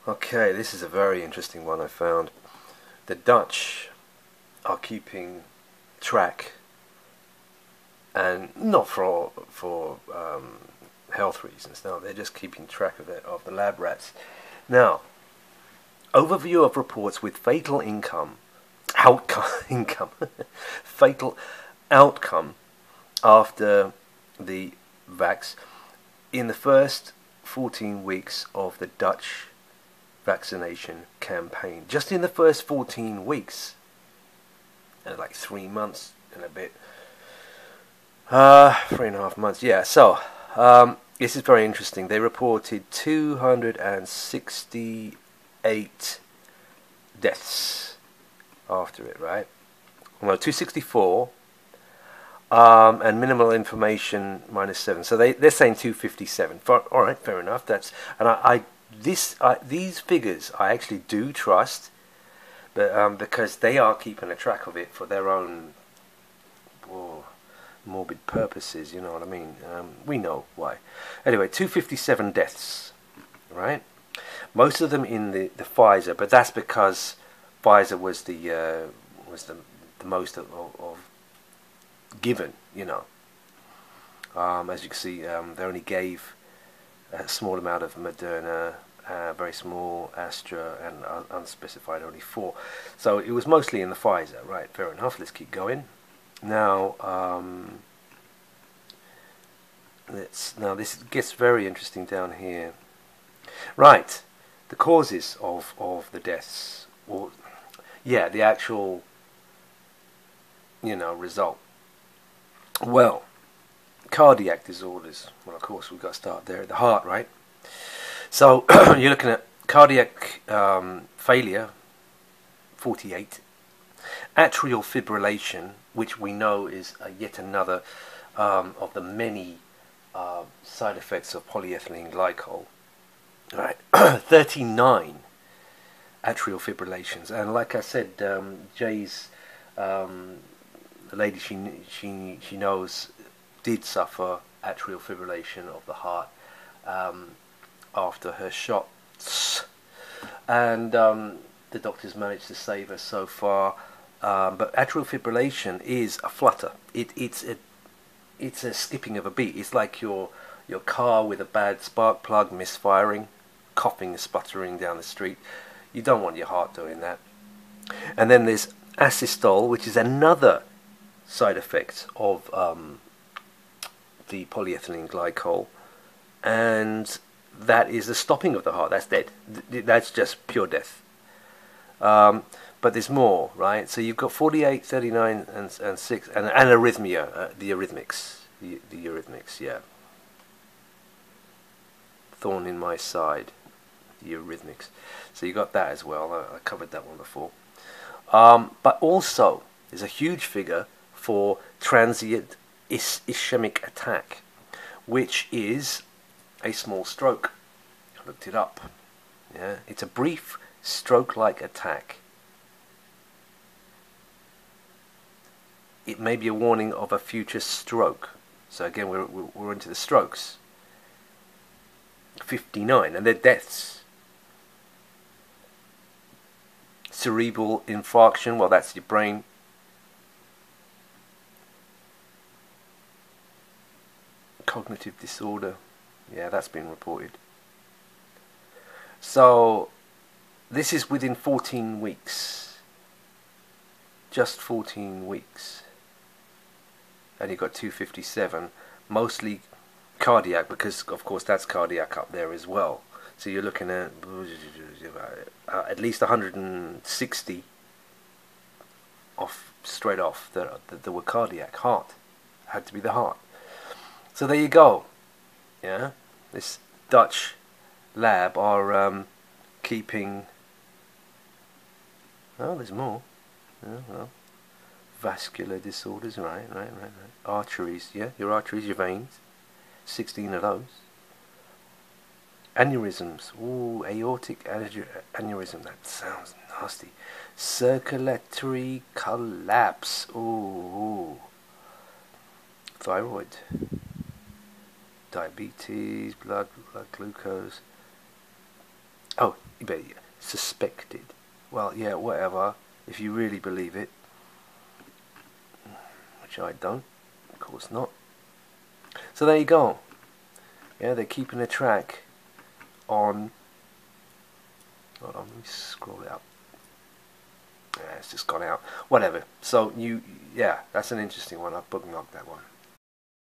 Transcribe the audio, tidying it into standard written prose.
Okay, this is a very interesting one I found. The Dutch are keeping track, and not for health reasons. No, they're just keeping track of it, of the lab rats. Now, overview of reports with fatal income, fatal outcome after the vax in the first 14 weeks of the Dutch vaccination campaign. Just in the first 14 weeks, like 3 months and a bit, 3.5 months. Yeah. So this is very interesting. They reported 268 deaths after it. Right? Well, 264. And minimal information -7. So they're saying 257. All right, fair enough. That's and these figures I actually do trust, but because they are keeping a track of it for their own morbid purposes. You know what I mean? We know why. Anyway, 257 deaths. Right, most of them in the Pfizer, but that's because Pfizer was the most of given, you know. As you can see, they only gave a small amount of Moderna, very small Astra, and unspecified only 4. So it was mostly in the Pfizer, right? Fair enough. Let's keep going. Now, this gets very interesting down here. Right, the causes of the deaths, or yeah, the actual, result. Well, cardiac disorders. Well, of course, we've got to start there at the heart, right? So you're looking at cardiac failure, 48. Atrial fibrillation, which we know is yet another of the many side effects of polyethylene glycol. Right, 39 atrial fibrillations, and like I said, Jay's. The lady she knows did suffer atrial fibrillation of the heart after her shots, and the doctors managed to save her so far. But atrial fibrillation is a flutter. It's a skipping of a beat. It's like your car with a bad spark plug misfiring, coughing and sputtering down the street. You don't want your heart doing that. And then there's asystole, which is another side effect of the polyethylene glycol, and that is the stopping of the heart. That's dead. That's just pure death. But there's more, right? So you've got 48, 39, and 6, and arrhythmia, the arrhythmics, the arrhythmics, yeah. Thorn in my side, the arrhythmics. So you got that as well. I covered that one before. But also, there's a huge figure for transient ischemic attack, which is a small stroke. I looked it up. Yeah, it's a brief stroke-like attack. It may be a warning of a future stroke. So again, we're into the strokes. 59, and they're deaths. Cerebral infarction, well, that's your brain. Cognitive disorder, yeah, that's been reported. So this is within 14 weeks, just 14 weeks, and you've got 257, mostly cardiac, because of course that's cardiac up there as well. So you're looking at least 160 straight off that were cardiac. Heart had to be the heart. So there you go. Yeah, this Dutch lab are keeping. Oh, there's more. Yeah, well, vascular disorders, right. Arteries, yeah, your arteries, your veins. 16 of those. Aneurysms. Ooh, aortic aneurysm. That sounds nasty. Circulatory collapse. Ooh. Thyroid. Diabetes, blood glucose. Oh, but suspected. Well, yeah, whatever. If you really believe it, which I don't, of course not. So there you go. Yeah, they're keeping a track on. Hold on, let me scroll it up. Yeah, it's just gone out. Whatever. So yeah, that's an interesting one. I've bookmarked that one.